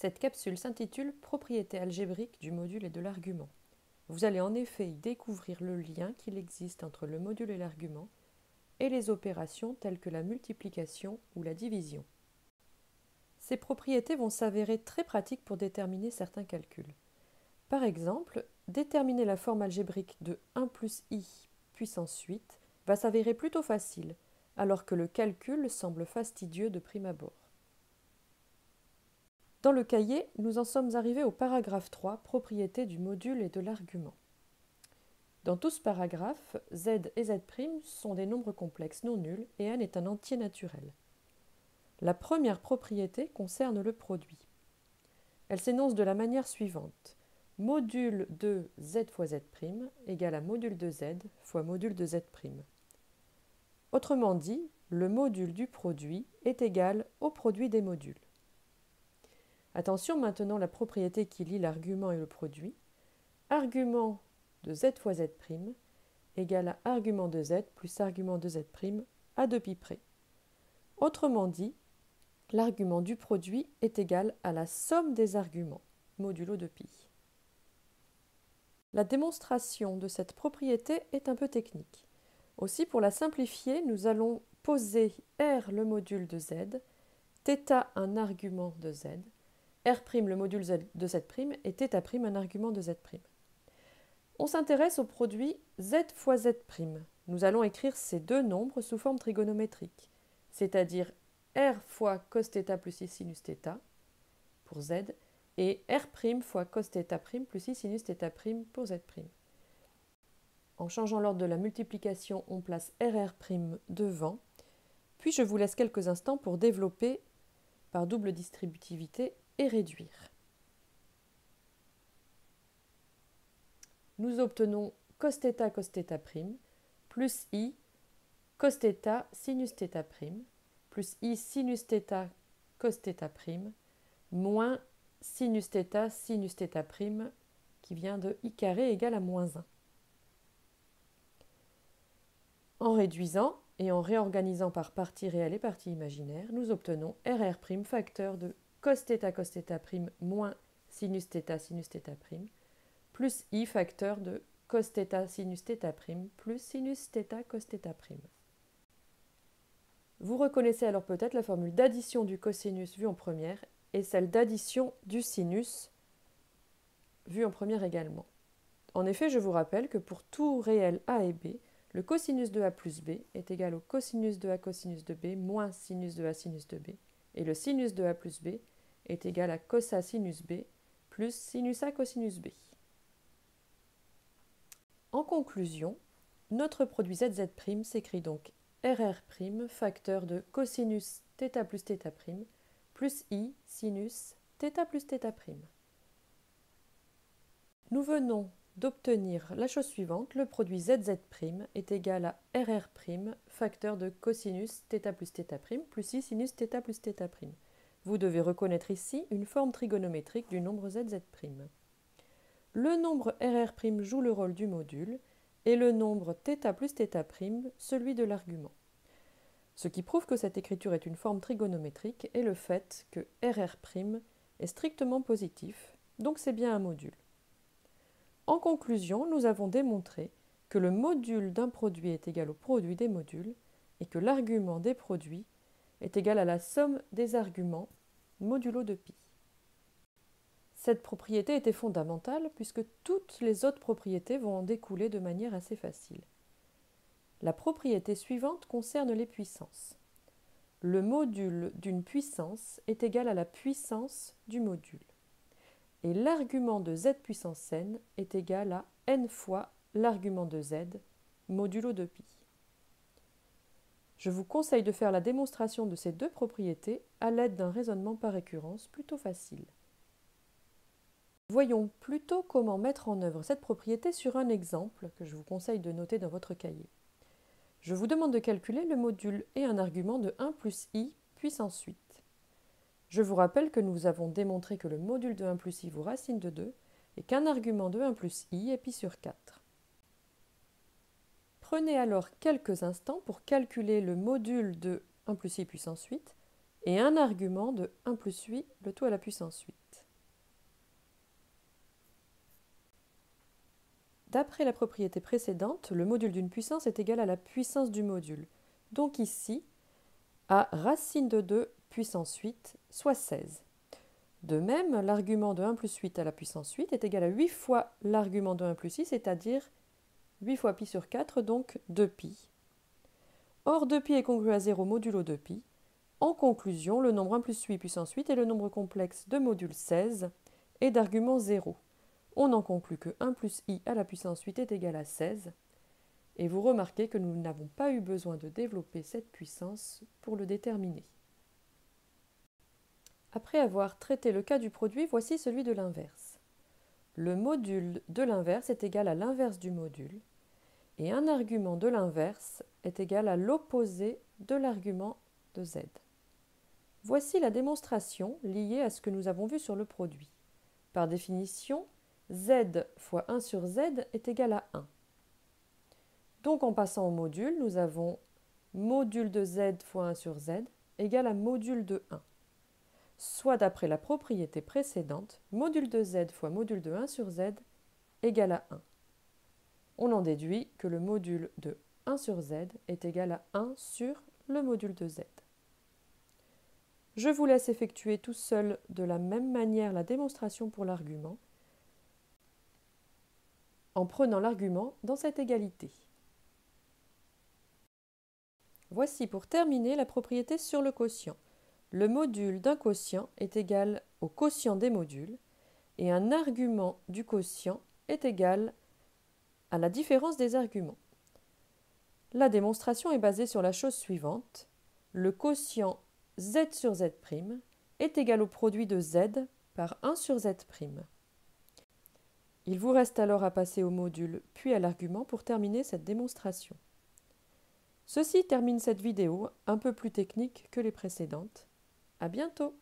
Cette capsule s'intitule « Propriétés algébriques du module et de l'argument ». Vous allez en effet y découvrir le lien qu'il existe entre le module et l'argument et les opérations telles que la multiplication ou la division. Ces propriétés vont s'avérer très pratiques pour déterminer certains calculs. Par exemple, déterminer la forme algébrique de 1 plus i puissance 8 va s'avérer plutôt facile, alors que le calcul semble fastidieux de prime abord. Dans le cahier, nous en sommes arrivés au paragraphe 3, propriétés du module et de l'argument. Dans tout ce paragraphe, z et z' sont des nombres complexes non nuls et n est un entier naturel. La première propriété concerne le produit. Elle s'énonce de la manière suivante. Module de z fois z' égale à module de z fois module de z'. Autrement dit, le module du produit est égal au produit des modules. Attention maintenant à la propriété qui lie l'argument et le produit. Argument de z fois z' égale à argument de z plus argument de z' à 2 pi près. Autrement dit, l'argument du produit est égal à la somme des arguments, modulo 2pi. La démonstration de cette propriété est un peu technique. Aussi, pour la simplifier, nous allons poser R le module de z, θ un argument de z, R' le module de z' et θ' un argument de z'. On s'intéresse au produit z fois z'. Nous allons écrire ces deux nombres sous forme trigonométrique, c'est-à-dire R fois cos θ plus I sinus θ pour z et R' fois cos θ' plus I sinus θ' pour z'. En changeant l'ordre de la multiplication, on place RR' devant, puis je vous laisse quelques instants pour développer par double distributivité et réduire. Nous obtenons cos θ plus I cos θ sinus θ' plus I sinus θ cos θ' moins sinus θ sinus θ' qui vient de I carré égale à moins 1. En réduisant et en réorganisant par parties réelles et parties imaginaires, nous obtenons RR' facteur de cos θ moins sinus θ sinus θ' plus I facteur de cos θ sinus θ' plus sinus θ cos θ'. Vous reconnaissez alors peut-être la formule d'addition du cosinus vue en première et celle d'addition du sinus vue en première également. En effet, je vous rappelle que pour tout réel A et B, le cosinus de A plus B est égal au cosinus de A cosinus de B moins sinus de A sinus de B, et le sinus de A plus B est égal à cos A sinus B plus sinus A cosinus B. En conclusion, notre produit ZZ' s'écrit donc RR' facteur de cosinus θ plus θ' plus I sinus θ plus θ'. Nous venons d'obtenir la chose suivante, le produit ZZ' est égal à RR' facteur de cosinus θ plus θ' plus I sinus θ plus θ'. Vous devez reconnaître ici une forme trigonométrique du nombre ZZ'. Le nombre RR' joue le rôle du module et le nombre θ plus θ' celui de l'argument. Ce qui prouve que cette écriture est une forme trigonométrique est le fait que RR' est strictement positif, donc c'est bien un module. En conclusion, nous avons démontré que le module d'un produit est égal au produit des modules et que l'argument des produits est égal à la somme des arguments modulo 2pi. Cette propriété était fondamentale puisque toutes les autres propriétés vont en découler de manière assez facile. La propriété suivante concerne les puissances. Le module d'une puissance est égal à la puissance du module. Et l'argument de z puissance n est égal à n fois l'argument de z, modulo 2pi. Je vous conseille de faire la démonstration de ces deux propriétés à l'aide d'un raisonnement par récurrence plutôt facile. Voyons plutôt comment mettre en œuvre cette propriété sur un exemple que je vous conseille de noter dans votre cahier. Je vous demande de calculer le module et un argument de 1 plus i puissance 8. Je vous rappelle que nous avons démontré que le module de 1 plus i vaut racine de 2 et qu'un argument de 1 plus i est pi sur 4. Prenez alors quelques instants pour calculer le module de 1 plus i puissance 8 et un argument de 1 plus 8, le tout à la puissance 8. D'après la propriété précédente, le module d'une puissance est égal à la puissance du module. Donc ici, à racine de 2 puissance 8, soit 16. De même, l'argument de 1 plus 8 à la puissance 8 est égal à 8 fois l'argument de 1 plus 6, c'est-à-dire 8 fois pi sur 4, donc 2pi. Or, 2pi est congru à 0 modulo 2pi. En conclusion, le nombre 1 plus 8 puissance 8 est le nombre complexe de module 16 et d'argument 0. On en conclut que 1 plus i à la puissance 8 est égal à 16. Et vous remarquez que nous n'avons pas eu besoin de développer cette puissance pour le déterminer. Après avoir traité le cas du produit, voici celui de l'inverse. Le module de l'inverse est égal à l'inverse du module, et un argument de l'inverse est égal à l'opposé de l'argument de z. Voici la démonstration liée à ce que nous avons vu sur le produit. Par définition, z fois 1 sur z est égal à 1. Donc en passant au module, nous avons module de z fois 1 sur z égale à module de 1. Soit d'après la propriété précédente, module de z fois module de 1 sur z égale à 1. On en déduit que le module de 1 sur z est égal à 1 sur le module de z. Je vous laisse effectuer tout seul de la même manière la démonstration pour l'argument, en prenant l'argument dans cette égalité. Voici pour terminer la propriété sur le quotient. Le module d'un quotient est égal au quotient des modules et un argument du quotient est égal à la différence des arguments. La démonstration est basée sur la chose suivante. Le quotient z sur z' est égal au produit de z par 1 sur z'. Il vous reste alors à passer au module puis à l'argument pour terminer cette démonstration. Ceci termine cette vidéo un peu plus technique que les précédentes. À bientôt!